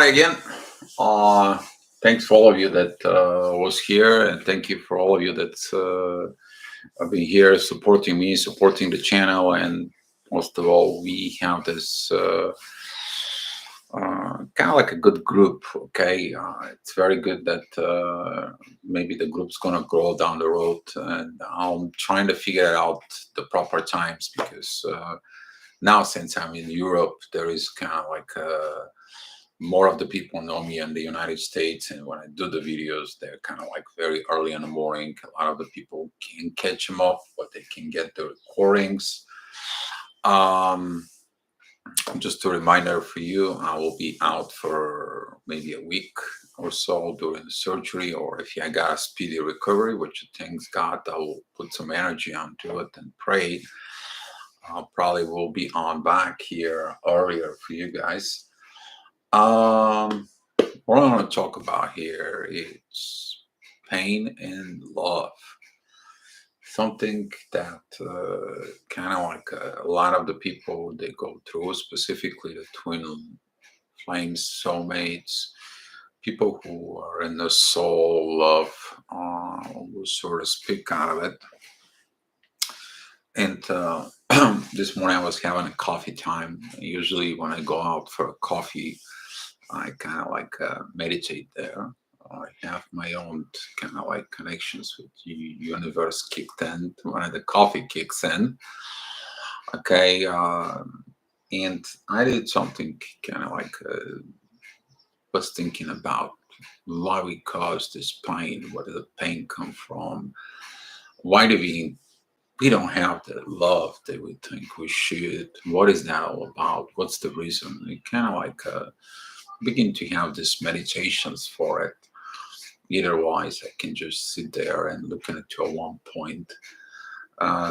again. Uh, Thanks for all of you that was here, and thank you for all of you that have been here supporting me, supporting the channel, and most of all, we have this kind of like a good group. Okay, it's very good that maybe the group's gonna grow down the road, and I'm trying to figure out the proper times because now since I'm in Europe, there is kind of like more of the people know me in the United States, and when I do the videos, they're kind of like very early in the morning. A lot of the people can catch them up, but they can get the recordings. Um, just a reminder for you, I will be out for maybe a week or so during the surgery, or if I got a speedy recovery, which thanks God, I will put some energy onto it and pray. I probably will be on back here earlier for you guys. Um, what I want to talk about here is pain and love. Something that kind of like a lot of the people they go through, specifically the twin flames, soulmates, people who are in the soul love, will sort of speak out of it. And this morning I was having a coffee time. Usually when I go out for a coffee, I kind of like meditate there. I have my own kind of like connections with the universe kicked in when the coffee kicks in. Okay, and I did something kind of like was thinking about why we cause this pain. Where does the pain come from? Why do we don't have the love that we think we should? What is that all about? What's the reason? We kind of like begin to have these meditations for it. Otherwise, I can just sit there and look at it to a one point.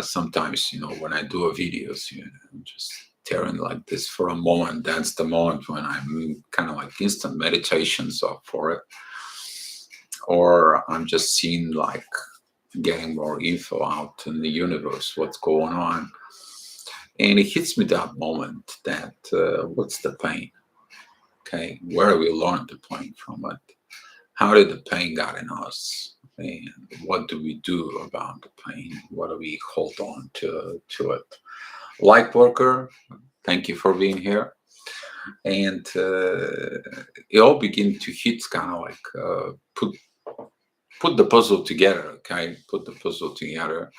Sometimes, when I do a videos, I'm just tearing like this for a moment. That's the moment when I'm kind of like instant meditations up for it, or I'm just seeing like getting more info out in the universe, what's going on, and it hits me that moment that what's the pain? Okay, where we learn the pain from it? How did the pain got in us? And what do we do about the pain? What do we hold on to it? Light worker, thank you for being here. And it all begin to hit kind of like put the puzzle together. Okay, put the puzzle together.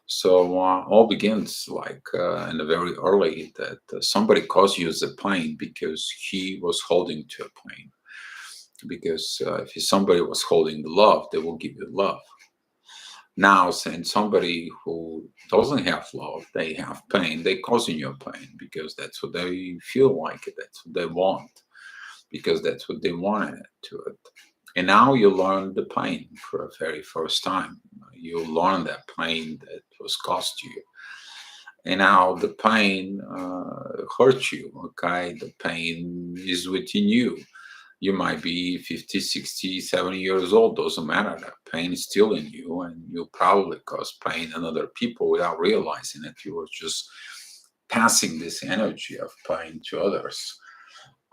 So all begins like in the very early that somebody caused you the pain because he was holding to a pain. Because if somebody was holding the love, they will give you love. Now, since somebody who doesn't have love, they have pain, they causing you pain because that's what they feel like it, that's what they want, because that's what they wanted to it. And now you learn the pain for the very first time. You learn that pain that was caused to you. And now the pain hurts you, okay? The pain is within you. You might be 50, 60, 70 years old, doesn't matter. That pain is still in you, and you probably cause pain in other people without realizing it. You were just passing this energy of pain to others.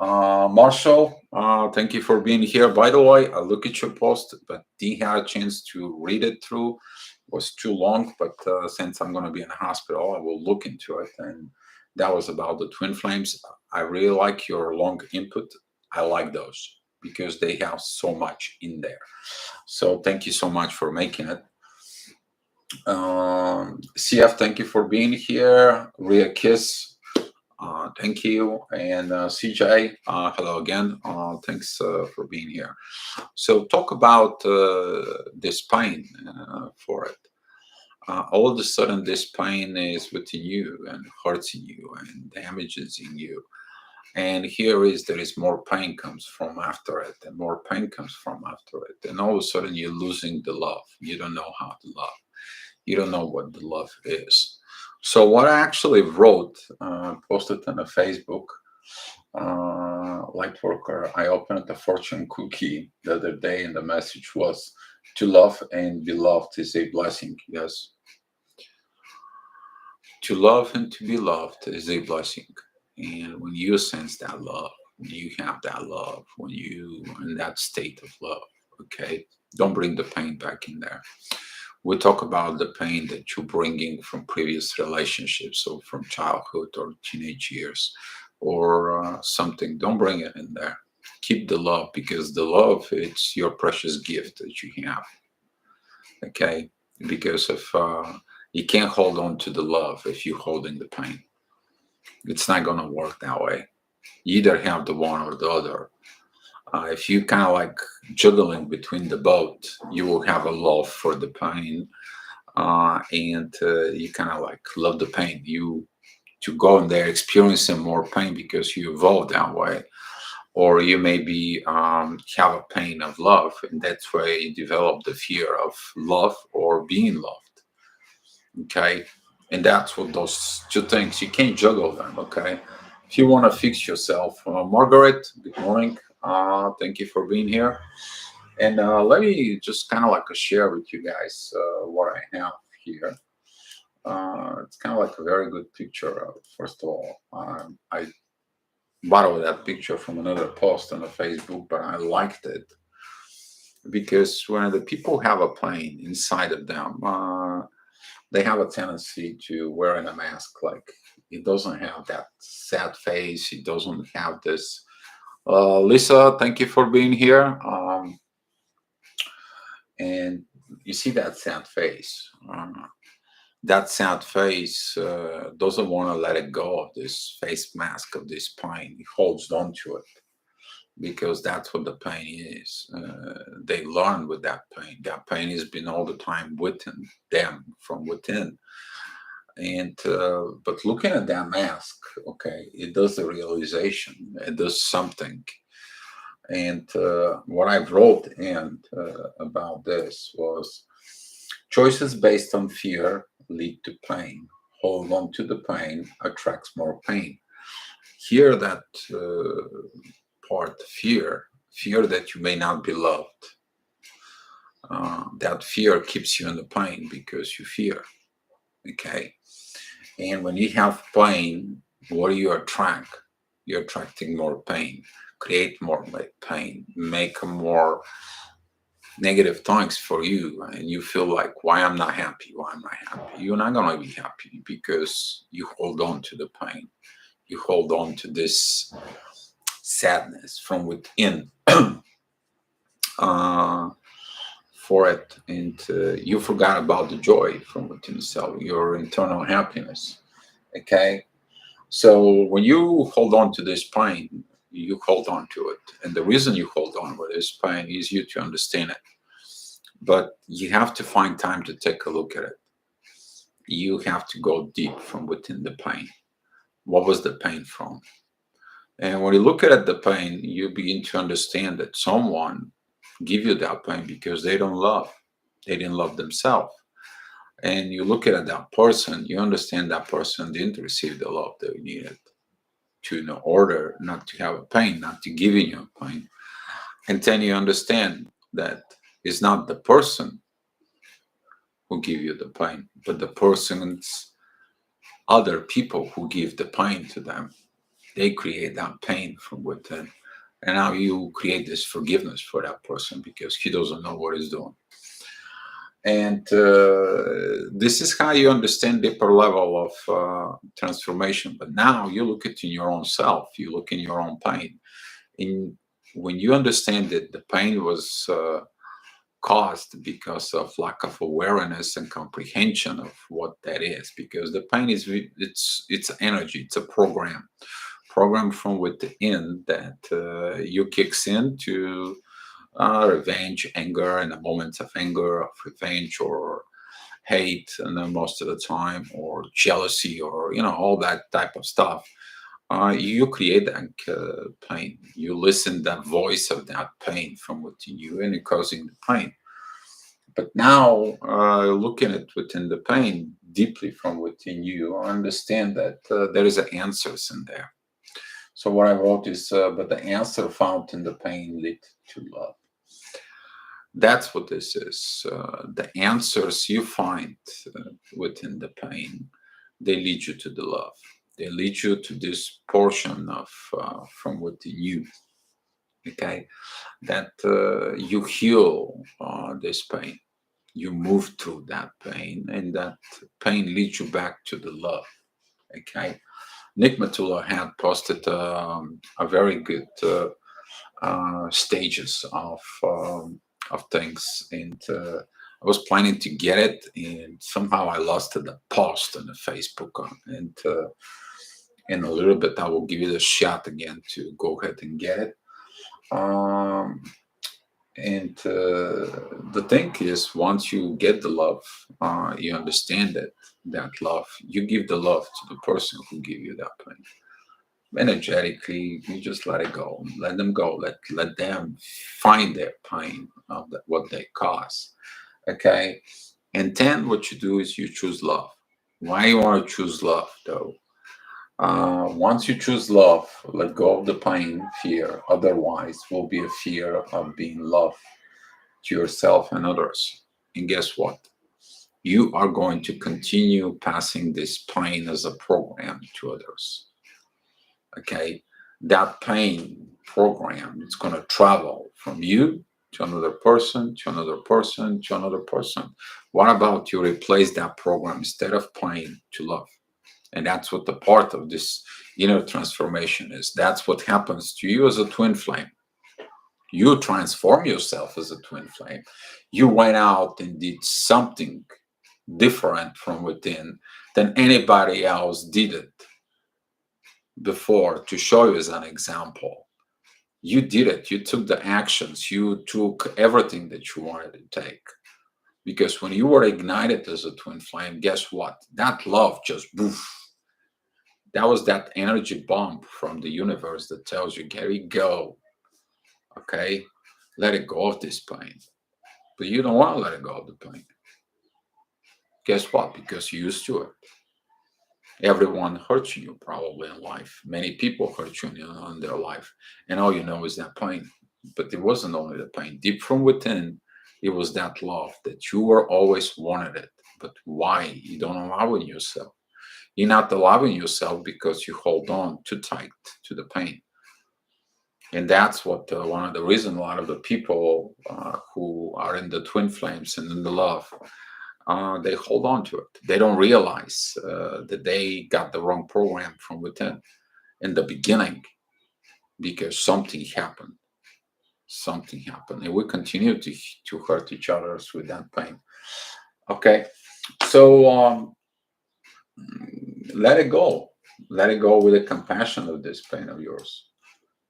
Marshall, thank you for being here. By the way, I look at your post, but didn't have a chance to read it through. It was too long, but since I'm going to be in the hospital, I will look into it. And that was about the twin flames. I really like your long input. I like those because they have so much in there. So thank you so much for making it. CF, thank you for being here. Ria Kiss, thank you. And CJ, hello again. Thanks for being here. So talk about this pain for it. All of a sudden, this pain is within you and hurts in you and damages in you. And here is there is more pain comes from after it, and more pain comes from after it. And all of a sudden, you're losing the love. You don't know how to love. You don't know what the love is. So what I actually wrote, posted on a Facebook, Lightworker, I opened a fortune cookie the other day, and the message was, to love and be loved is a blessing. Yes. To love and to be loved is a blessing. And when you sense that love, you have that love, when you in that state of love, okay? Don't bring the pain back in there. We talk about the pain that you're bringing from previous relationships, or from childhood or teenage years, or something. Don't bring it in there. Keep the love, because the love, it's your precious gift that you have, okay? Because if you can't hold on to the love if you're holding the pain, it's not going to work that way. You either have the one or the other. If you kind of like juggling between the boat, you will have a love for the pain, and you kind of like love the pain. You to go in there experiencing more pain because you evolved that way, or you maybe have a pain of love, and that's where you develop the fear of love or being loved. Okay, and that's what those two things, you can't juggle them. Okay, if you want to fix yourself, Margaret, good morning. Thank you for being here. And let me just kind of like share with you guys what I have here. It's kind of like a very good picture. First of all, I borrowed that picture from another post on the Facebook, but I liked it because when the people have a plane inside of them, they have a tendency to wearing a mask. Like, it doesn't have that sad face. It doesn't have this. Lisa, thank you for being here. And you see that sad face. That sad face doesn't want to let it go of this face mask, of this pain. It holds on to it because that's what the pain is. They learn with that pain. That pain has been all the time within them, from within. And but looking at that mask, okay, it does the realization. It does something. And what I wrote in about this was: choices based on fear lead to pain. Hold on to the pain attracts more pain. Here, that part, fear that you may not be loved. That fear keeps you in the pain because you fear. Okay. And when you have pain, what do you attract? You're attracting more pain. Create more pain. Make more negative thoughts for you, and you feel like, why I'm not happy, why I'm not happy. You're not going to be happy because you hold on to the pain. You hold on to this sadness from within, uh, for it, and you forgot about the joy from within yourself, your internal happiness. Okay, so when you hold on to this pain, you hold on to it, and the reason you hold on with this pain is you to understand it. But you have to find time to take a look at it. You have to go deep from within the pain. What was the pain from? And when you look at the pain, you begin to understand that someone give you that pain because they don't love. They didn't love themselves. And you look at that person, you understand that person didn't receive the love they needed to, in order not to have a pain, not to give you a pain. And then you understand that it's not the person who give you the pain, but the person's other people who give the pain to them. They create that pain from within. And now you create this forgiveness for that person because he doesn't know what he's doing. And this is how you understand deeper level of transformation. But now you look at in your own self, you look in your own pain. And when you understand that the pain was caused because of lack of awareness and comprehension of what that is, because the pain is, it's energy, it's a program from within that you kicks in to revenge, anger, and the moments of anger, of revenge, or hate, and then most of the time, or jealousy, or all that type of stuff. You create that pain. You listen that voice of that pain from within you, and it causing the pain. But now, looking at within the pain deeply from within you, understand that there is answers in there. So what I wrote is, but the answer found in the pain lead to love. That's what this is. The answers you find within the pain, they lead you to the love. They lead you to this portion of from within you. Okay, that you heal this pain. You move through that pain, and that pain leads you back to the love. Okay, Nick Matula had posted a very good stages of things, and I was planning to get it, and somehow I lost the post on the Facebook, and in a little bit I will give you the shot again to go ahead and get it. Um, and the thing is, once you get the love, you understand that love, you give the love to the person who give you that pain. Energetically, you just let it go, let them go, let them find their pain of what they cause. Okay, and then what you do is you choose love. Why you want to choose love though? Once you choose love, let go of the pain, fear. Otherwise, will be a fear of being loved to yourself and others. And guess what? You are going to continue passing this pain as a program to others. Okay, that pain program is going to travel from you to another person, to another person, to another person. What about you replace that program instead of pain to love? And that's what the part of this inner transformation is. That's what happens to you as a twin flame. You transform yourself as a twin flame. You went out and did something different from within than anybody else did it before, to show you as an example. You did it. You took the actions. You took everything that you wanted to take. Because when you were ignited as a twin flame, guess what? That love just boof. That was that energy bomb from the universe that tells you, Gary, go. Okay? Let it go of this pain. But you don't want to let it go of the pain. Guess what? Because you're used to it. Everyone hurts you probably in life. Many people hurt you in their life. And all you know is that pain. But it wasn't only the pain. Deep from within, it was that love that you were always wanted it. But why? You don't allow it yourself. You're not allowing yourself because you hold on too tight to the pain. And that's what one of the reasons a lot of the people who are in the twin flames and in the love, they hold on to it. They don't realize that they got the wrong program from within in the beginning, because something happened. Something happened, and we continue to hurt each other with that pain. Okay, so let it go. Let it go with the compassion of this pain of yours.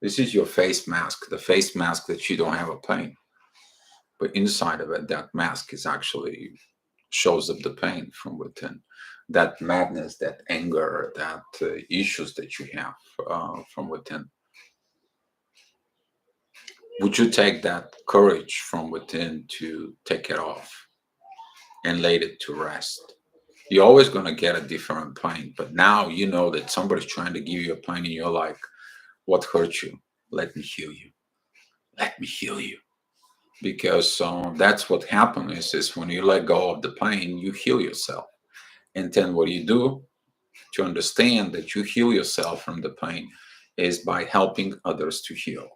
This is your face mask, the face mask that you don't have a pain. But inside of it, that mask is actually shows up the pain from within. That madness, that anger, that issues that you have from within. Would you take that courage from within to take it off and lay it to rest? You're always going to get a different pain, but now you know that somebody's trying to give you a pain in your life. What hurt you? Let me heal you. Let me heal you. Because that's what happens is when you let go of the pain, you heal yourself. And then what you do to understand that you heal yourself from the pain is by helping others to heal.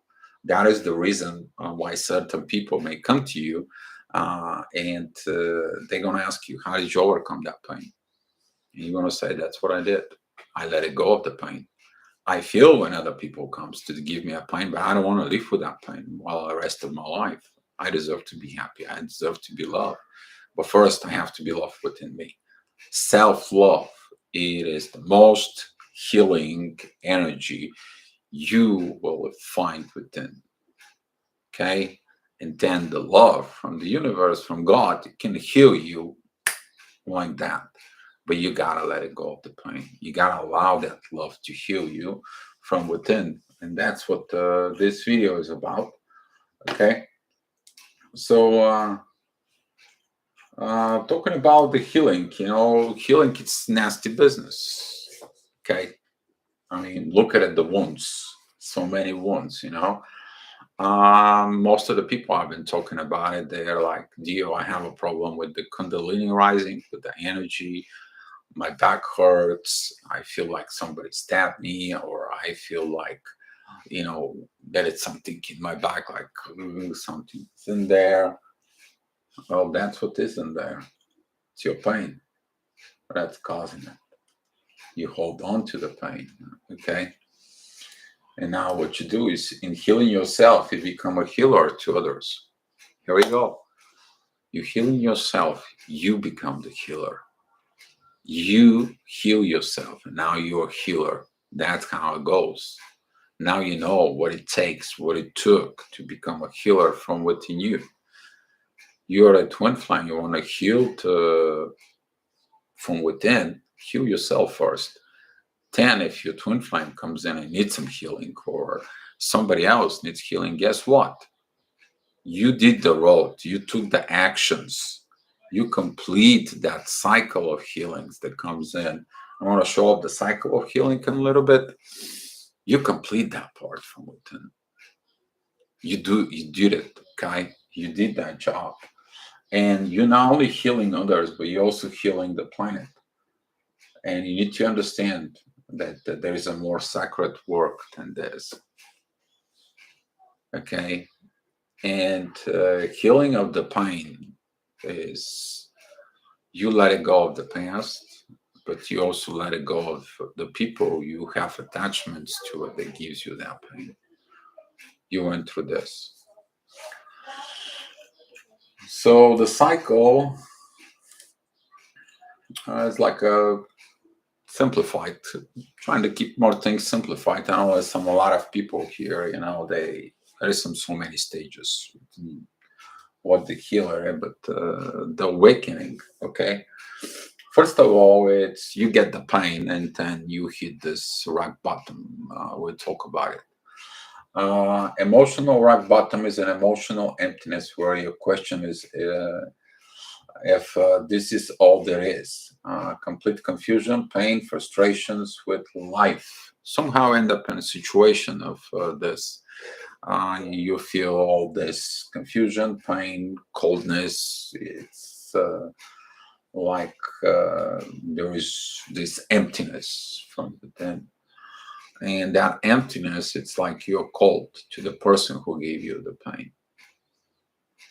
That is the reason why certain people may come to you and they're going to ask you, how did you overcome that pain? And you're going to say, that's what I did. I let it go of the pain. I feel when other people comes to give me a pain, but I don't want to live with that pain while the rest of my life. I deserve to be happy. I deserve to be loved. But first, I have to be loved within me. Self-love, it is the most healing energy you will find within. Okay? And then the love from the universe, from God, can heal you like that. But you gotta let it go of the pain. You gotta allow that love to heal you from within. And that's what this video is about. Okay? So, talking about the healing, healing, it's nasty business. Okay? I mean, look at it, the wounds. So many wounds, most of the people I've been talking about it, they're like, Dio, I have a problem with the Kundalini rising, with the energy. my back hurts, I feel like somebody stabbed me, or I feel like, that it's something in my back, like something's in there. Well, that's what is in there. It's your pain that's causing it. You hold on to the pain, okay? And now what you do is, in healing yourself, you become a healer to others. Here we go. You healing yourself, you become the healer. You heal yourself, and now you're a healer. That's how it goes. Now you know what it takes, what it took to become a healer from within you. You're a twin flame. You want to heal from within. Heal yourself first. Then, if your twin flame comes in and needs some healing, or somebody else needs healing, guess what? You did the road. You took the actions. You complete that cycle of healings that comes in. I want to show up the cycle of healing in a little bit. You complete that part from within. You did it, okay? You did that job. And you're not only healing others, but you're also healing the planet. And you need to understand that there is a more sacred work than this. Okay? And healing of the pain is, you let it go of the past, but you also let it go of the people you have attachments to it that gives you that pain. You went through this. So the cycle is like a simplified, trying to keep more things simplified. I know there's a lot of people here, there is so many stages. What the healer, but the awakening, okay? First of all, it's you get the pain, and then you hit this rock bottom. We'll talk about it. Emotional rock bottom is an emotional emptiness where your question is if this is all there is. Complete confusion, pain, frustrations with life. Somehow end up in a situation of this. You feel all this confusion, pain, coldness. It's like there is this emptiness from within. And that emptiness, it's like you're cold to the person who gave you the pain.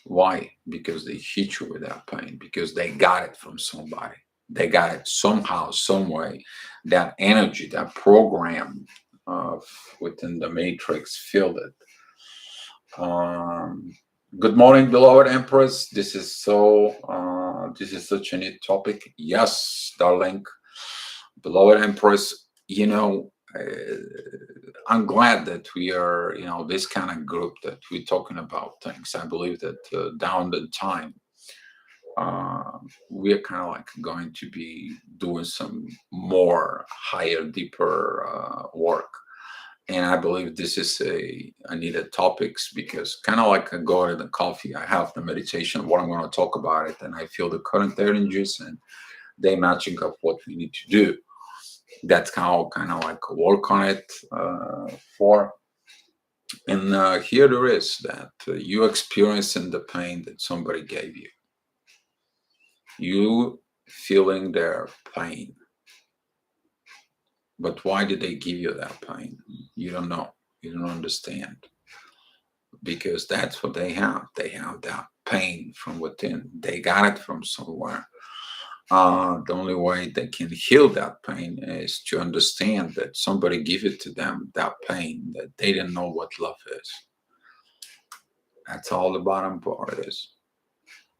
Why? Because they hit you with that pain, because they got it from somebody. They got it somehow, some way. That energy, that program within the matrix filled it. Good morning, beloved Empress. This is such a neat topic. Yes, darling, beloved Empress. I'm glad that we are, this kind of group that we're talking about things. I believe that down the time, we are kind of like going to be doing some more higher, deeper work. And I believe this is a needed topics, because kind of like I go to the coffee, I have the meditation, what I'm going to talk about it, and I feel the current energies and they matching up what we need to do. That's how kind of like work on it for. And here there is that you experiencing the pain that somebody gave you. You feeling their pain. But why did they give you that pain? You don't know. You don't understand. Because that's what they have. They have that pain from within. They got it from somewhere. The only way they can heal that pain is to understand that somebody give it to them, that pain, that they didn't know what love is. That's all the bottom part is.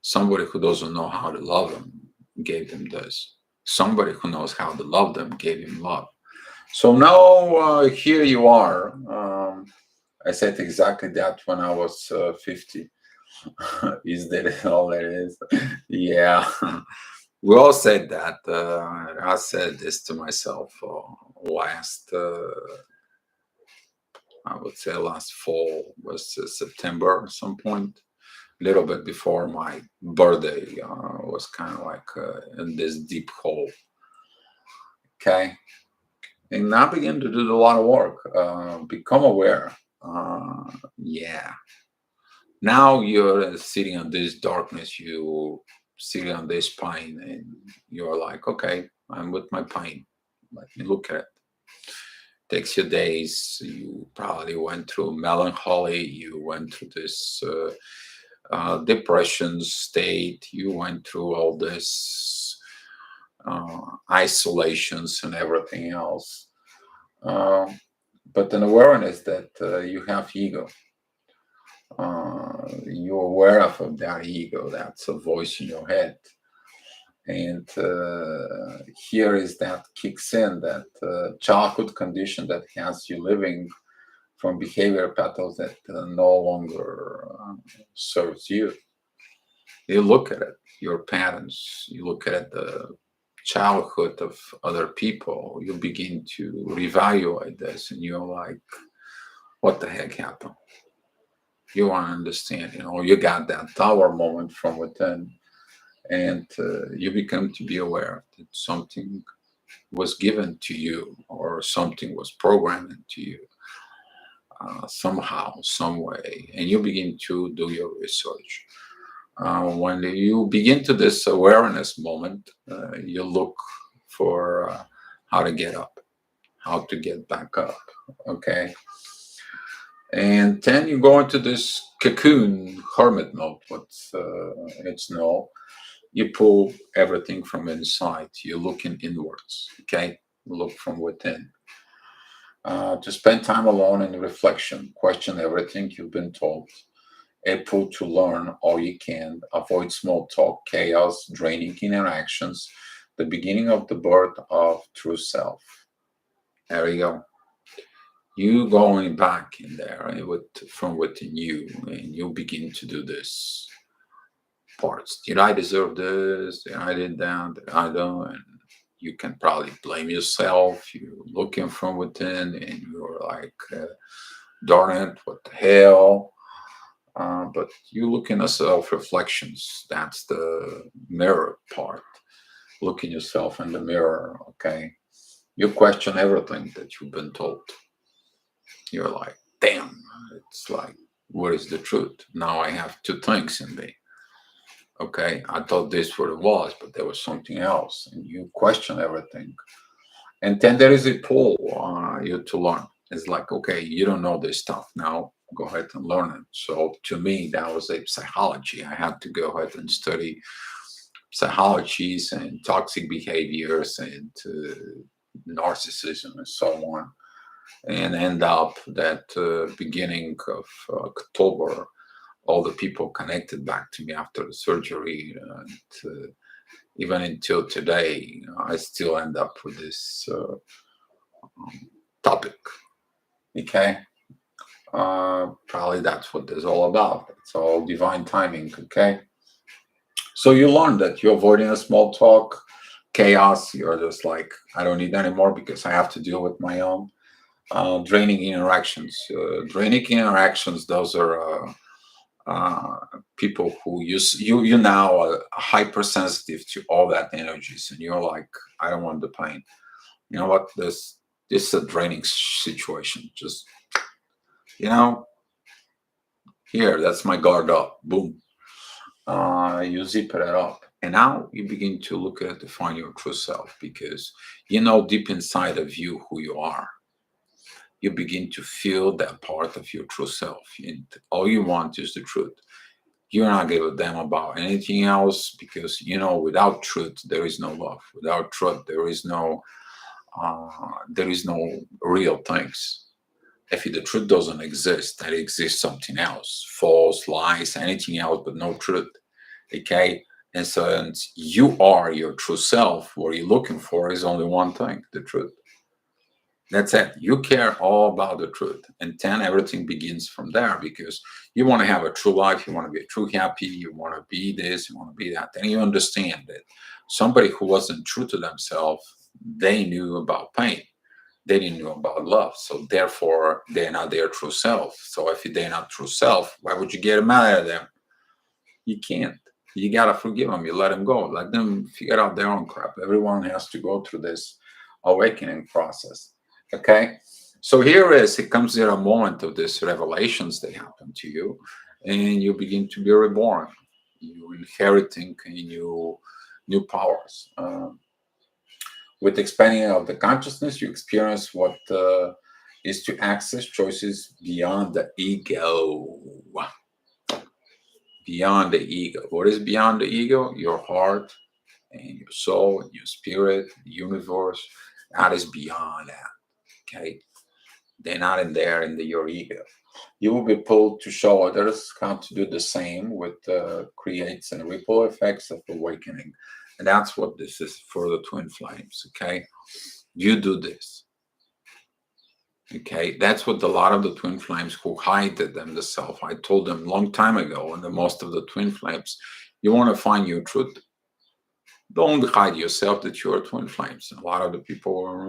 Somebody who doesn't know how to love them gave them this. Somebody who knows how to love them gave him love. So now here you are. I said exactly that when I was 50. Is that all it is? Yeah. We all said that. I said this to myself last, I would say last fall, was September at some point, a little bit before my birthday. Was kind of like in this deep hole. Okay. And I began to do a lot of work, become aware. Yeah. Now you're sitting on this darkness, you sitting on this pain, and you're like, okay, I'm with my pain. Let me look at it. Takes you days. You probably went through melancholy. You went through this depression state. You went through all this isolations and everything else. Uh, but an awareness that you have ego. You're aware of that ego. That's a voice in your head. And here is that kicks in that childhood condition that has you living from behavior patterns that no longer serves you. You look at it, your patterns, you look at the childhood of other people, you begin to reevaluate this and you're like, what the heck happened? You want to understand, you got that tower moment from within, and you become to be aware that something was given to you or something was programmed to you somehow, some way, and you begin to do your research. When you begin to this awareness moment, you look for how to get up, how to get back up. Okay. And then you go into this cocoon hermit mode, what it's no. You pull everything from inside. You're looking inwards. Okay. Look from within. To spend time alone in reflection, question everything you've been told, able to learn all you can, avoid small talk, chaos, draining interactions, the beginning of the birth of true self. There you go. You going back in there from within you, and you begin to do this parts. Did I deserve this? Did I did that? Did I don't? And you can probably blame yourself. You're looking from within, and you're like, darn it, what the hell? But you look in the self reflections. That's the mirror part. Looking yourself in the mirror, okay? You question everything that you've been told. You're like, damn, it's like, what is the truth? Now I have two things in me. Okay, I thought this what it was, but there was something else. And you question everything. And then there is a pull you to learn. It's like, okay, you don't know this stuff now. Go ahead and learn it. So to me, that was a psychology. I had to go ahead and study psychologies and toxic behaviors and narcissism and so on, and end up that beginning of October, all the people connected back to me after the surgery, and even until today, I still end up with this topic. Okay, probably that's what it's all about. It's all divine timing. Okay, so you learn that you're avoiding a small talk, chaos. You're just like, I don't need anymore because I have to deal with my own. Draining interactions. Draining interactions. Those are people who you now are hypersensitive to all that energies, and you're like, I don't want the pain. You know what? This is a draining situation. Just here, that's my guard up. Boom. You zip it up, and now you begin to look at define your true self, because deep inside of you who you are. You begin to feel that part of your true self, and all you want is the truth. You're not give a damn about anything else, because without truth there is no love. Without truth there is no real things. If the truth doesn't exist, there exists something else, false, lies, anything else, but no truth. Okay, and so and you are your true self. What you're looking for is only one thing: the truth. That's it. You care all about the truth. And then everything begins from there, because you want to have a true life. You want to be true happy. You want to be this. You want to be that. Then you understand that somebody who wasn't true to themselves, they knew about pain. They didn't know about love. So therefore, they're not their true self. So if they're not true self, why would you get mad at them? You can't. You got to forgive them. You let them go. Let them figure out their own crap. Everyone has to go through this awakening process. Okay, so it comes there a moment of these revelations that happen to you, and you begin to be reborn. You inheriting new powers. With expanding of the consciousness, you experience what is to access choices beyond the ego. Beyond the ego. What is beyond the ego? Your heart and your soul and your spirit, the universe. That is beyond that. Okay. They're not in there in your ego. You will be pulled to show others how to do the same, with creates and ripple effects of awakening. And that's what this is for the twin flames. Okay. You do this. Okay, that's what a lot of the twin flames who hide themselves. I told them a long time ago, and the most of the twin flames, you want to find your truth. Don't hide yourself that you are twin flames. A lot of the people are.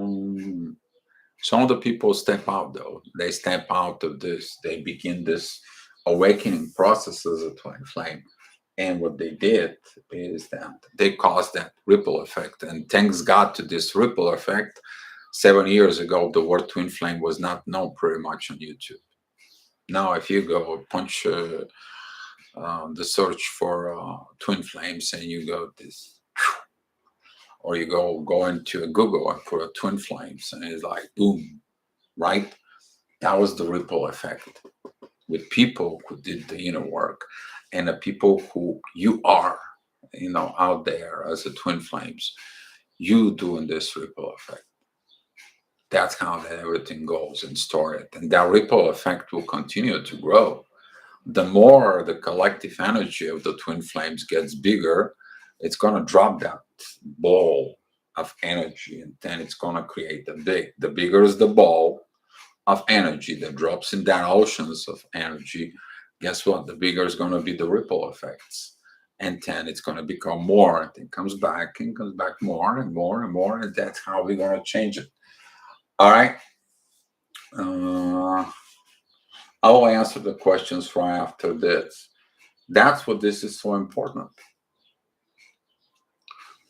Some of the people step out though. They step out of this. They begin this awakening process as a twin flame. And what they did is that they caused that ripple effect. And thanks God to this ripple effect, 7 years ago, the word twin flame was not known pretty much on YouTube. Now, if you go punch the search for twin flames and you go this, or you go into Google and put a twin flames, and it's like boom, right? That was the ripple effect with people who did the inner work, and the people who you are, out there as a twin flames, you doing this ripple effect. That's how that everything goes and started. And that ripple effect will continue to grow. The more the collective energy of the twin flames gets bigger, it's going to drop that ball of energy, and then it's going to create the bigger is the ball of energy that drops in that oceans of energy. Guess what? The bigger is going to be the ripple effects. And then it's going to become more, and then comes back and comes back more and more and more. And that's how we're going to change it. All right. I will answer the questions right after this. That's what this is so important.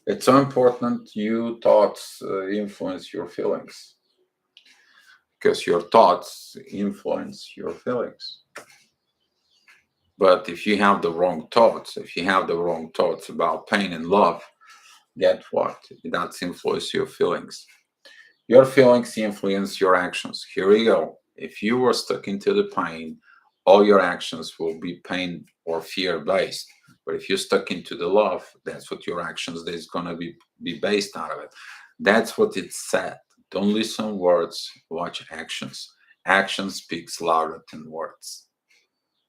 It's so important you thoughts influence your feelings, because your thoughts influence your feelings. But if you have the wrong thoughts, about pain and love, get what? That's influence your feelings. Your feelings influence your actions. Here we go. If you were stuck into the pain, all your actions will be pain or fear based. But if you're stuck into the love, that's what your actions is going to be based out of it. That's what it said. Don't listen words, watch actions. Action speaks louder than words.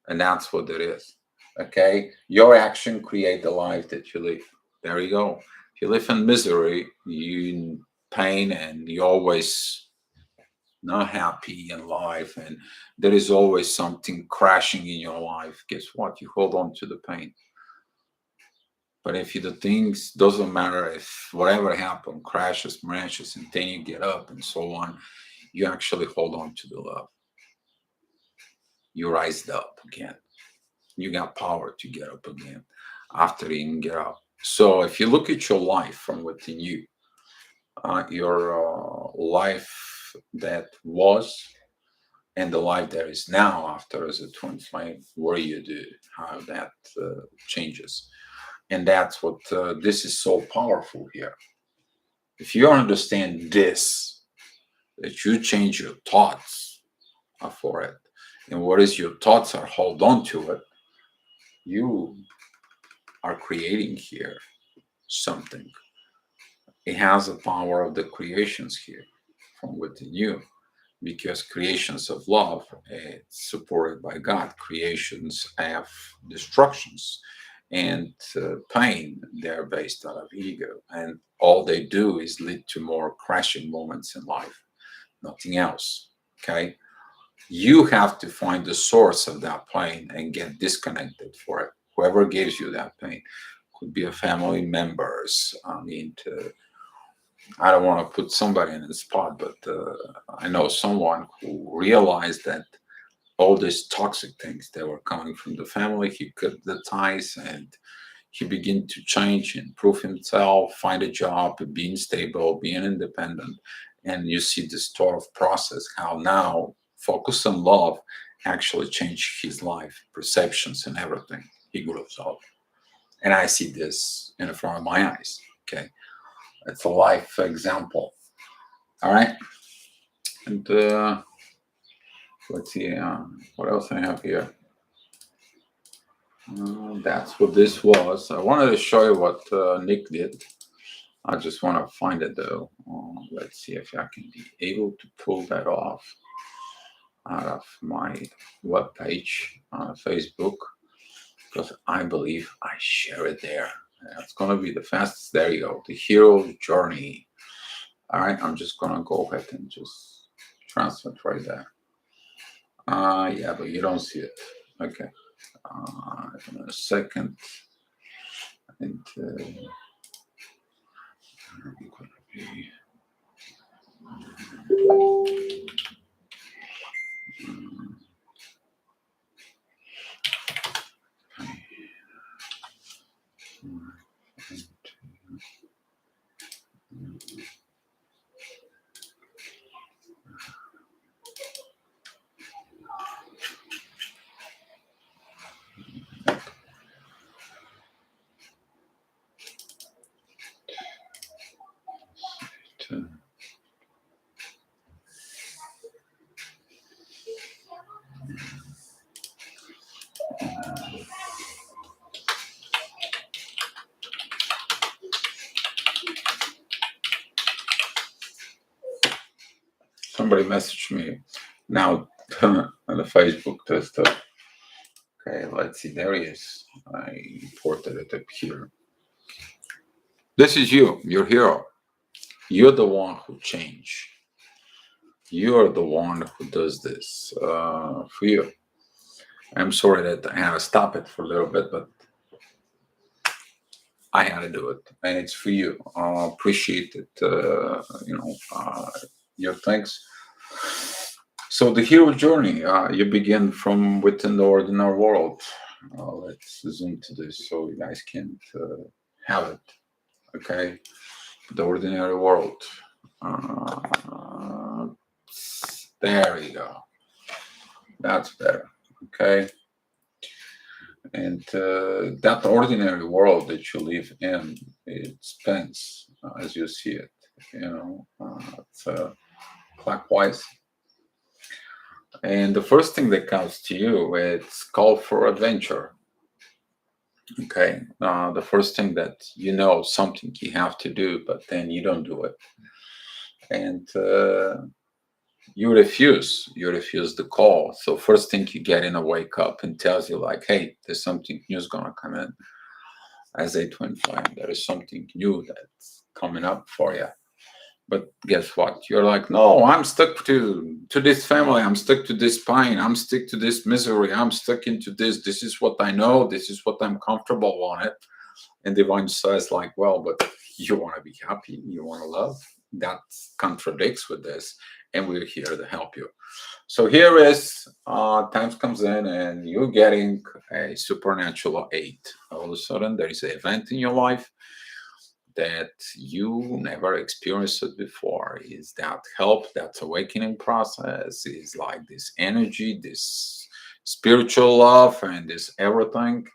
And that's what it is. Okay? Your action create the life that you live. There you go. If you live in misery, you in pain, and you always not happy in life, and there is always something crashing in your life, guess what? You hold on to the pain. But if the things doesn't matter, if whatever happened crashes, crashes, and then you get up and so on, you actually hold on to the love. You rise up again. You got power to get up again after you can get up. So if you look at your life from within you, your life that was and the life that is now after as a twin flame, where you do, how that changes. And that's what this is so powerful here. If you understand this, that you change your thoughts for it, and what is your thoughts are hold on to it, you are creating here something. It has the power of the creations here from within you, because creations of love, it's supported by God. Creations have destructions and pain. They're based out of ego, and all they do is lead to more crashing moments in life, nothing else. Okay, you have to find the source of that pain and get disconnected for it. Whoever gives you that pain could be a family members. I don't want to put somebody in the spot, but I know someone who realized that all these toxic things that were coming from the family, he cut the ties, and he began to change, improve himself, find a job, being stable, being independent. And you see this sort of process, how now focus on love actually changed his life, perceptions and everything. He grows up. And I see this in front of my eyes. Okay. It's a life example. All right. And let's see, what else I have here. That's what this was. I wanted to show you what Nick did. I just want to find it though. Let's see if I can be able to pull that off out of my web page on Facebook, because I believe I share it there. It's going to be the fastest. There you go. The hero journey. All right. I'm just going to go ahead and just transfer it right there. Yeah, but you don't see it. Okay. In a second. And I'm going to be. Somebody messaged me now on the Facebook test. Okay, let's see. There he is. I imported it up here. This is you, your hero. You're the one who changed. You're the one who does this for you. I'm sorry that I had to stop it for a little bit, but I had to do it, and it's for you. Appreciate it. Your thanks. So the hero journey, you begin from within the ordinary world. Let's zoom to this so you guys can have it. Okay, the ordinary world. There you go. That's better. Okay. And that ordinary world that you live in, it spins as you see it. It's clockwise. And the first thing that comes to you, it's call for adventure. Okay. The first thing that something you have to do, but then you don't do it. And you refuse the call. So first thing you get in a wake up and tells you like, hey, there's something new is gonna come in. As a twin flame, there is something new that's coming up for you. But guess what? You're like, no, I'm stuck to this family. I'm stuck to this pain. I'm stuck to this misery. I'm stuck into this. This is what I know. This is what I'm comfortable on it. And divine says like, well, but you want to be happy. You want to love. That contradicts with this. And we're here to help you. So here is times comes in and you're getting a supernatural aid. All of a sudden, there is an event in your life that you never experienced it before. Is that help, that awakening process, is like this energy, this spiritual love, and this everything.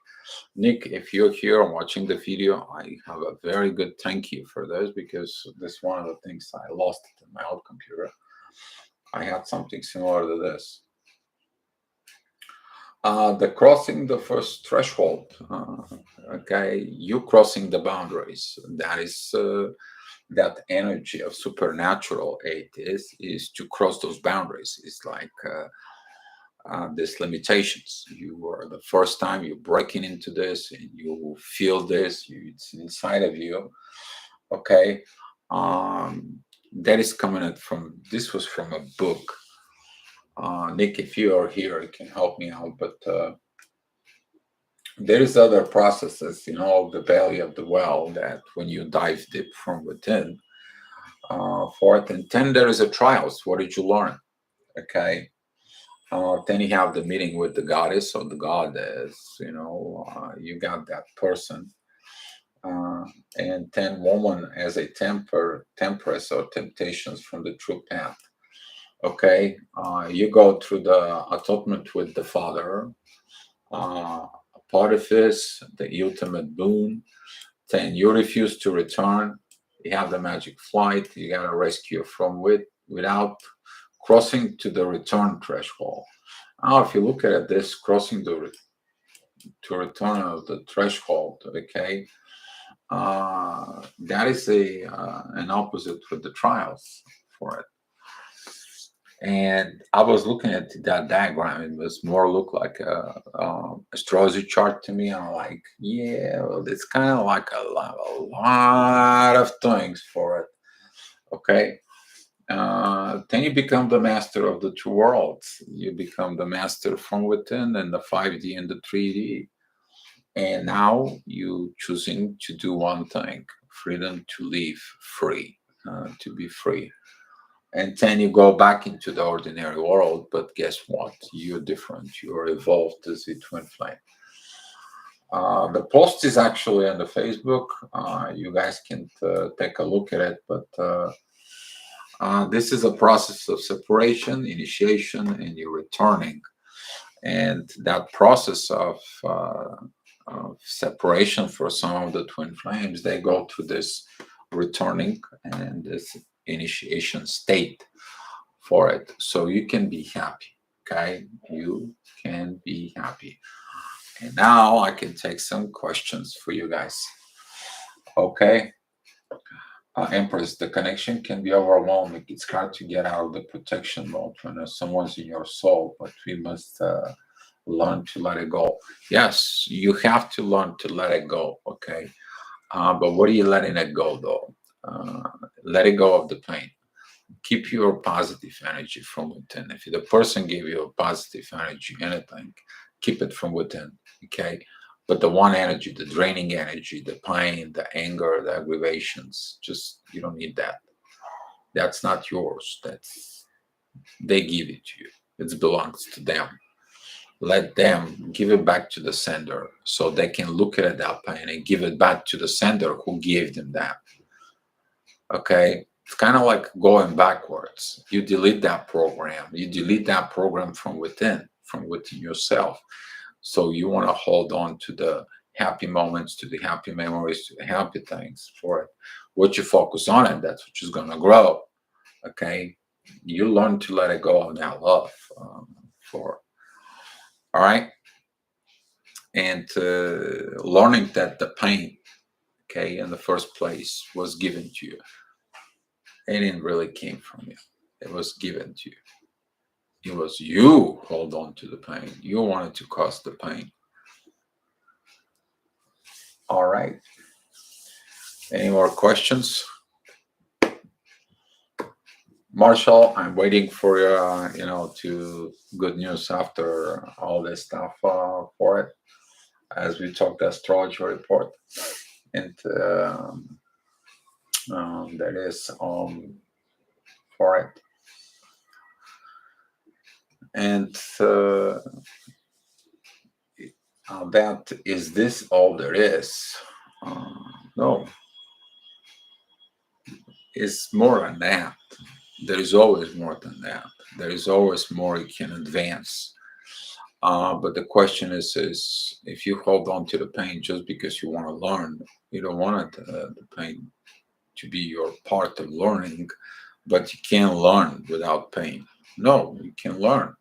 Nick, if you're here and watching the video, I have a very good thank you for this, because this is one of the things I lost in my old computer. I had something similar to this. The crossing the first threshold, okay, you crossing the boundaries. That is that energy of supernatural aid is to cross those boundaries. It's like these limitations. You are the first time you're breaking into this, and you feel this. It's inside of you. Okay, that is coming out from. This was from a book. Nick, if you are here, you can help me out. But there is other processes, the belly of the well, that when you dive deep from within, fourth and 10, there is a trials. What did you learn? Okay. Then you have the meeting with the goddess or the goddess, you got that person. And 10, woman as a temperance or temptations from the true path. Okay. You go through the atonement with the Father, part of this, the ultimate boon. Then you refuse to return. You have the magic flight. You gotta rescue from without crossing to the return threshold. Now, if you look at it, this crossing to return of the threshold, okay, that is a an opposite with the trials for it. And I was looking at that diagram. It was more look like a astrology chart to me. I'm like, yeah, well, it's kind of like a lot of things for it. Okay. Then you become the master of the two worlds. You become the master from within and the 5D and the 3D. And now you choosing to do one thing: freedom to live free, to be free. And then you go back into the ordinary world, but guess what? You're different. You're evolved as a twin flame. The post is actually on the Facebook. You guys can take a look at it, but this is a process of separation, initiation, and you're returning. And that process of separation for some of the twin flames, they go through this returning and this initiation state for it, so you can be happy. Okay, you can be happy. And now I can take some questions for you guys. Okay. Empress, the connection can be overwhelming. It's hard to get out of the protection mode when someone's in your soul, but we must learn to let it go. Yes, you have to learn to let it go. Okay. But what are you letting it go, though? Let it go of the pain. Keep your positive energy from within. If the person gave you a positive energy, anything, keep it from within. Okay. But the one energy, the draining energy, the pain, the anger, the aggravations, just you don't need that. That's not yours. That's they give it to you. It belongs to them. Let them give it back to the sender so they can look at that pain and give it back to the sender who gave them that. Okay. It's kind of like going backwards. You delete that program. You delete that program from within yourself. So you want to hold on to the happy moments, to the happy memories, to the happy things for it. What you focus on it, that's what is going to grow. Okay. You learn to let it go of that love for. All right. And learning that the pain, okay, in the first place was given to you. It didn't really came from you. It was given to you. It was you hold on to the pain. You wanted to cause the pain. All right. Any more questions? Marshall, I'm waiting for to good news after all this stuff for it, as we talked the astrology report, and that is for it. And that is this all there is? No, it's more than that. There is always more than that. There is always more you can advance. But the question is if you hold on to the pain just because you want to learn, you don't want the pain to be your part of learning, but you can't learn without pain. No, you can learn,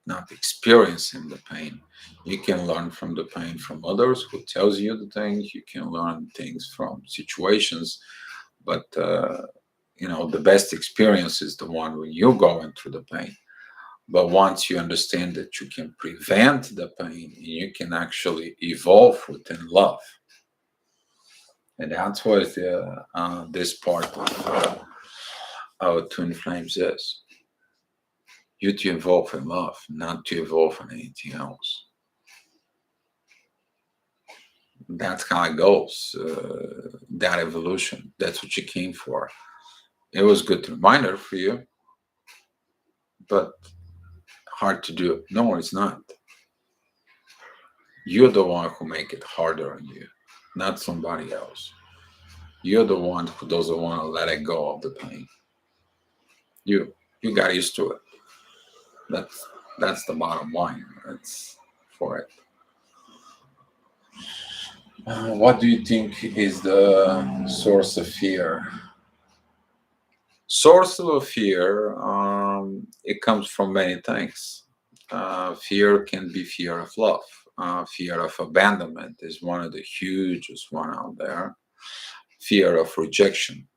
not experiencing the pain. You can learn from the pain from others who tells you the things. You can learn things from situations, but the best experience is the one when you're going through the pain. But once you understand that you can prevent the pain, you can actually evolve within love. And that's what this part of our twin flames is. You to evolve in love, not to evolve in anything else. That's how it goes. That evolution. That's what you came for. It was a good reminder for you, but hard to do. No, it's not. You're the one who make it harder on you, not somebody else. You're the one who doesn't want to let it go of the pain. You got used to it. That's the bottom line. That's for it. What do you think is the source of fear? Source of fear, it comes from many things. Fear can be fear of love. Fear of abandonment is one of the hugest one out there. Fear of rejection,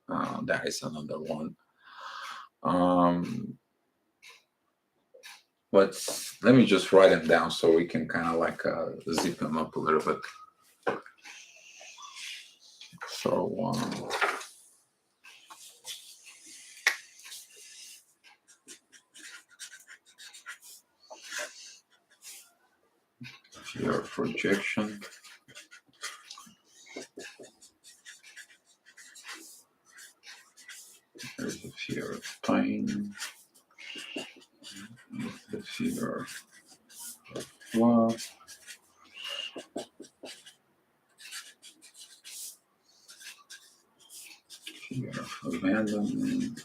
that is another one. Um, but let me just write them down so we can kind of like zip them up a little bit. So, fear of rejection. There's the fear of pain. The fear of love. Fear of abandonment.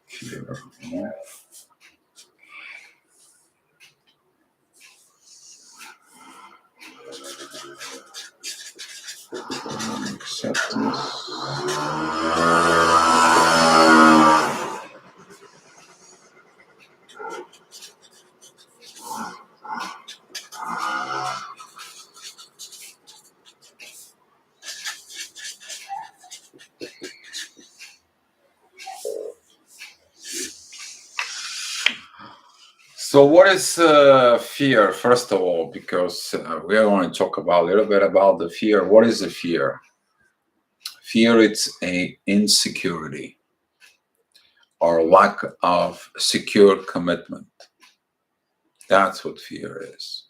Fear of love. Acceptance. So, what is fear, first of all? Because we are going to talk about a little bit about the fear. What is the fear? Fear, it's a insecurity or lack of secure commitment. That's what fear is.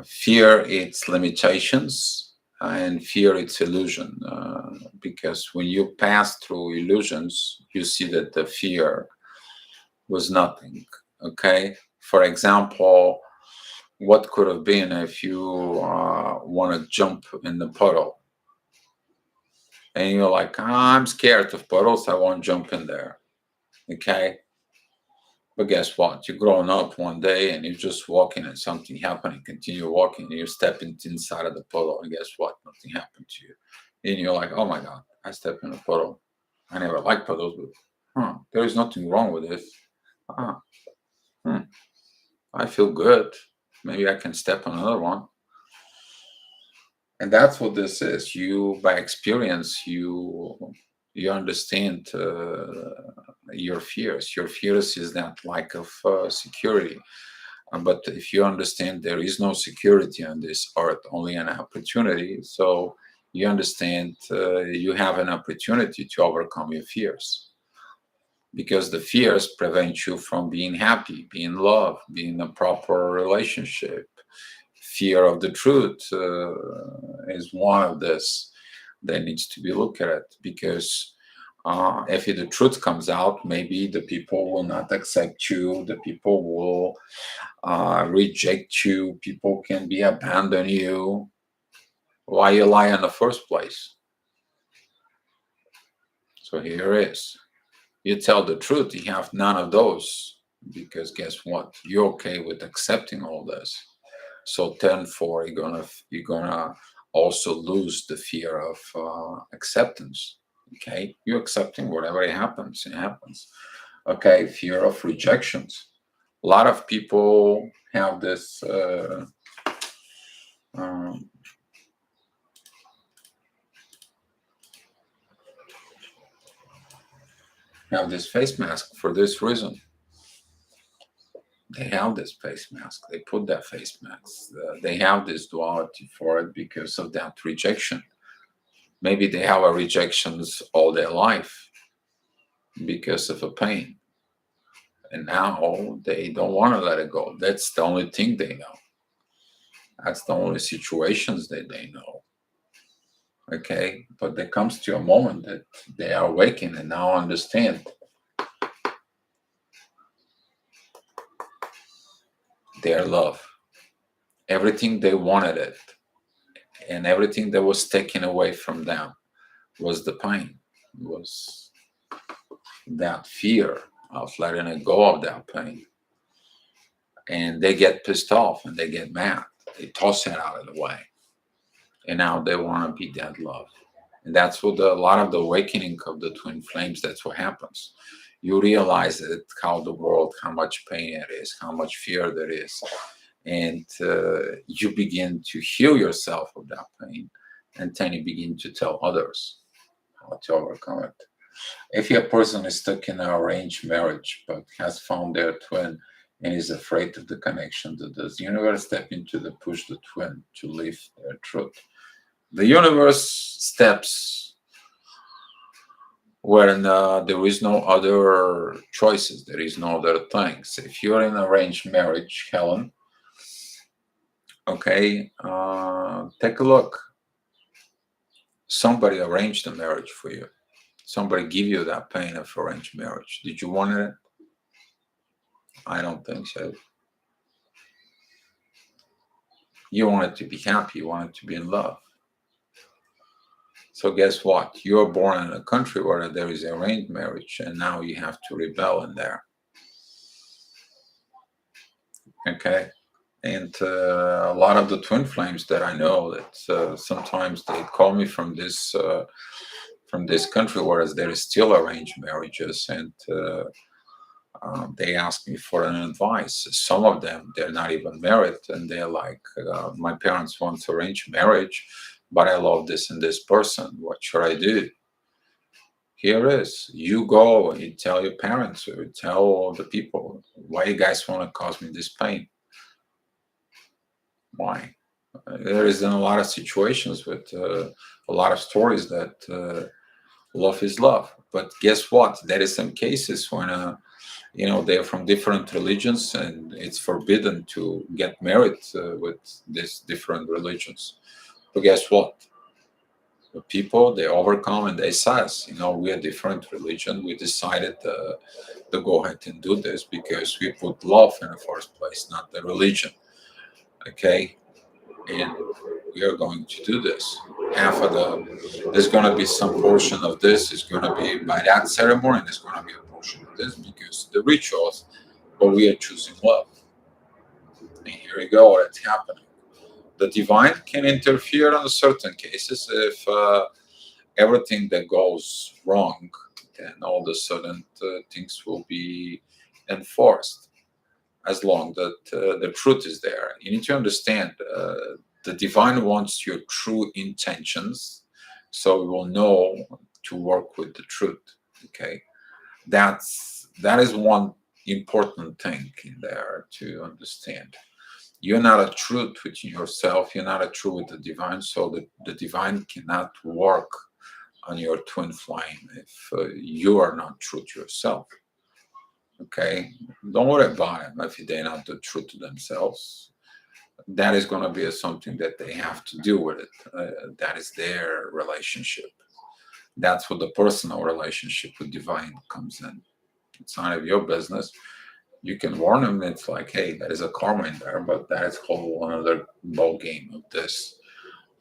Fear, it's limitations, and fear, it's illusion. Because when you pass through illusions, you see that the fear was nothing. Okay. For example, what could have been if you want to jump in the puddle and you're like, I'm scared of puddles, I won't jump in there. Okay. But guess what? You're growing up one day and you're just walking and something happened and continue walking and you step into inside of the puddle and guess what? Nothing happened to you. And you're like, oh my God, I stepped in a puddle. I never liked puddles, but there is nothing wrong with this. Huh, hmm, I feel good. Maybe I can step on another one. And that's what this is. You, by experience, you understand your fears. Your fears is that lack of security. But if you understand there is no security on this earth, only an opportunity, so you understand you have an opportunity to overcome your fears. Because the fears prevent you from being happy, being loved, being in a proper relationship. Fear of the truth is one of this that needs to be looked at, because if the truth comes out, maybe the people will not accept you, the people will reject you, people can be abandon you. Why you lie in the first place? So here is, you tell the truth, you have none of those, because guess what, you're okay with accepting all this. So therefore you're gonna also lose the fear of acceptance. Okay, you're accepting whatever it happens, it happens. Okay, fear of rejections. A lot of people have this um, face mask for this reason. They have this face mask. They put that face mask. They have this duality for it because of that rejection. Maybe they have a rejections all their life because of a pain, and now they don't want to let it go. That's the only thing they know. That's the only situations that they know. Okay, but there comes to a moment that they are awakened and now understand their love. Everything they wanted it, and everything that was taken away from them was the pain. Was that fear of letting it go of that pain. And they get pissed off and they get mad. They toss it out of the way. And now they want to be that love. And that's what a lot of the awakening of the twin flames, that's what happens. You realize it, how the world, how much pain it is, how much fear there is. And you begin to heal yourself of that pain. And then you begin to tell others how to overcome it. If a person is stuck in an arranged marriage but has found their twin and is afraid of the connection, does the universe step into the push the twin to live their truth? The universe steps when there is no other choices, there is no other things. If you're in an arranged marriage, Helen, okay, take a look. Somebody arranged the marriage for you. Somebody give you that pain of arranged marriage. Did you want it? I don't think so. You wanted to be happy. You wanted to be in love. So guess what? You're born in a country where there is arranged marriage, and now you have to rebel in there. Okay? And a lot of the twin flames that I know, that sometimes they call me from this country, whereas there is still arranged marriages, and they ask me for an advice. Some of them, they're not even married, and they're like, my parents want to arrange marriage, but I love this and this person. What should I do? Here is, you go and you tell your parents, or you tell all the people, why you guys want to cause me this pain? Why? There is in a lot of situations with a lot of stories that love is love. But guess what? There is some cases when they're from different religions, and it's forbidden to get married with these different religions. But guess what? The people, they overcome and they says, we're a different religion. We decided to go ahead and do this because we put love in the first place, not the religion. Okay, and we are going to do this. There's going to be some portion of this is going to be by that ceremony, and there's going to be a portion of this because the rituals, but we are choosing love. And here we go, it's happening. The divine can interfere in certain cases if everything that goes wrong, then all of a sudden things will be enforced as long that the truth is there. You need to understand the divine wants your true intentions, so we will know to work with the truth. Okay, that is one important thing in there to understand. You're not a truth within yourself. You're not a truth with the divine, so the divine cannot work on your twin flame if you are not true to yourself. Okay, don't worry about them if they're not the truth to themselves. That is going to be something that they have to deal with it. That is their relationship. That's what the personal relationship with divine comes in. It's none of your business. You can warn them. It's like, hey, there is a karma in there, but that is whole another ball game of this